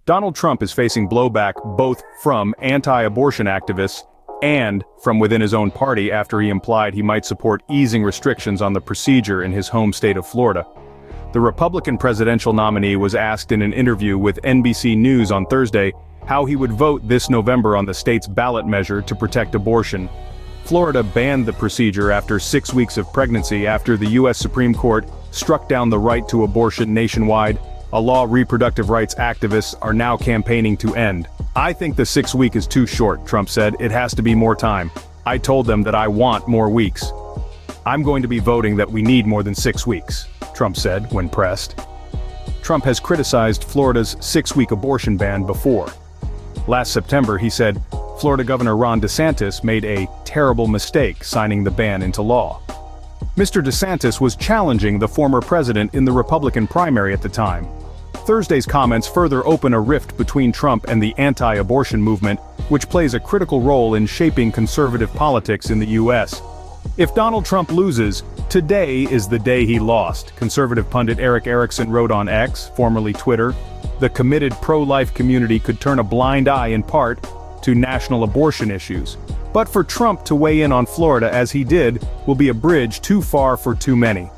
Donald Trump is facing blowback both from anti-abortion activists and from within his own party after he implied he might support easing restrictions on the procedure in his home state of Florida. The Republican presidential nominee was asked in an interview with NBC News on Thursday how he would vote this November on the state's ballot measure to protect abortion. Florida banned the procedure after 6 weeks of pregnancy after the U.S. Supreme Court struck down the right to abortion nationwide, a law reproductive rights activists are now campaigning to end. "I think the 6 week is too short," Trump said. "It has to be more time. I told them that I want more weeks. I'm going to be voting that we need more than 6 weeks," Trump said when pressed. Trump has criticized Florida's 6-week abortion ban before. Last September, he said, Florida Governor Ron DeSantis made a terrible mistake signing the ban into law. Mr. DeSantis was challenging the former president in the Republican primary at the time. Thursday's comments further open a rift between Trump and the anti-abortion movement, which plays a critical role in shaping conservative politics in the U.S. If Donald Trump loses, today is the day he lost, conservative pundit Erick Erickson wrote on X, formerly Twitter. The committed pro-life community could turn a blind eye in part to national abortion issues. But for Trump to weigh in on Florida as he did will be a bridge too far for too many.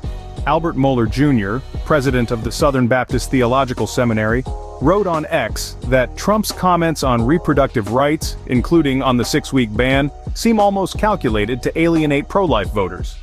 Albert Mohler Jr., president of the Southern Baptist Theological Seminary, wrote on X that Trump's comments on reproductive rights, including on the 6-week ban, seem almost calculated to alienate pro-life voters.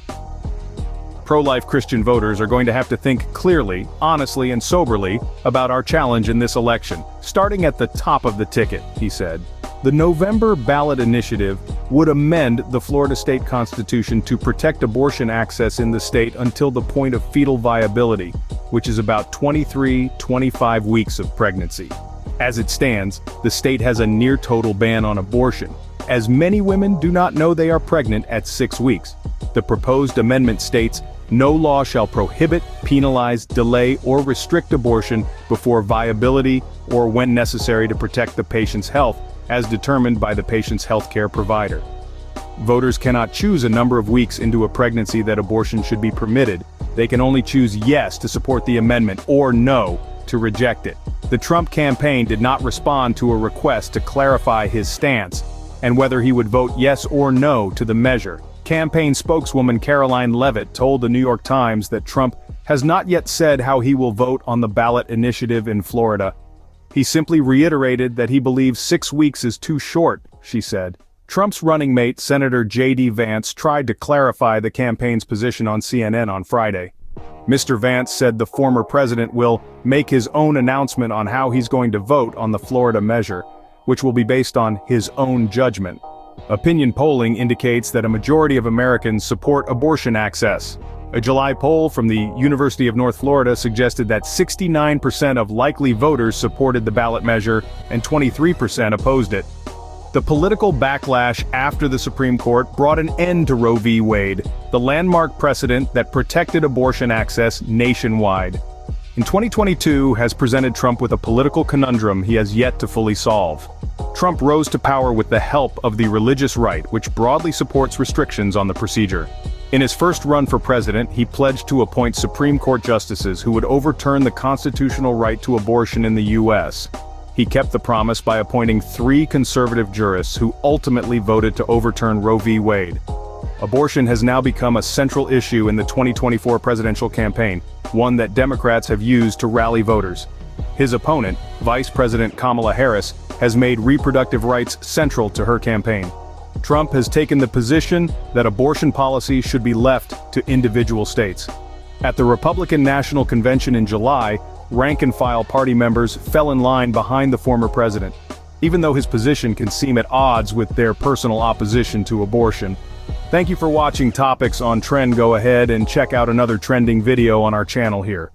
Pro-life Christian voters are going to have to think clearly, honestly, and soberly about our challenge in this election, starting at the top of the ticket, he said. The November ballot initiative would amend the Florida state constitution to protect abortion access in the state until the point of fetal viability, which is about 23-25 weeks of pregnancy. As it stands, the state has a near-total ban on abortion, as many women do not know they are pregnant at 6 weeks. The proposed amendment states, "No law shall prohibit, penalize, delay, or restrict abortion before viability or when necessary to protect the patient's health, as determined by the patient's healthcare provider." Voters cannot choose a number of weeks into a pregnancy that abortion should be permitted. They can only choose yes to support the amendment or no to reject it. The Trump campaign did not respond to a request to clarify his stance and whether he would vote yes or no to the measure. Campaign spokeswoman Caroline Leavitt told the New York Times that Trump has not yet said how he will vote on the ballot initiative in Florida. He simply reiterated that he believes 6 weeks is too short, she said. Trump's running mate, Senator J.D. Vance, tried to clarify the campaign's position on CNN on Friday. Mr. Vance said the former president will make his own announcement on how he's going to vote on the Florida measure, which will be based on his own judgment. Opinion polling indicates that a majority of Americans support abortion access. A July poll from the University of North Florida suggested that 69% of likely voters supported the ballot measure and 23% opposed it. The political backlash after the Supreme Court brought an end to Roe v. Wade, the landmark precedent that protected abortion access nationwide. In 2022 has presented Trump with a political conundrum he has yet to fully solve. Trump rose to power with the help of the religious right, which broadly supports restrictions on the procedure. In his first run for president, he pledged to appoint Supreme Court justices who would overturn the constitutional right to abortion in the U.S. He kept the promise by appointing 3 conservative jurists who ultimately voted to overturn Roe v. Wade. Abortion has now become a central issue in the 2024 presidential campaign, one that Democrats have used to rally voters. His opponent, Vice President Kamala Harris, has made reproductive rights central to her campaign. Trump has taken the position that abortion policy should be left to individual states. At the Republican National Convention in July, rank-and-file party members fell in line behind the former president, even though his position can seem at odds with their personal opposition to abortion. Thank you for watching Topics on Trend. Go ahead and check out another trending video on our channel here.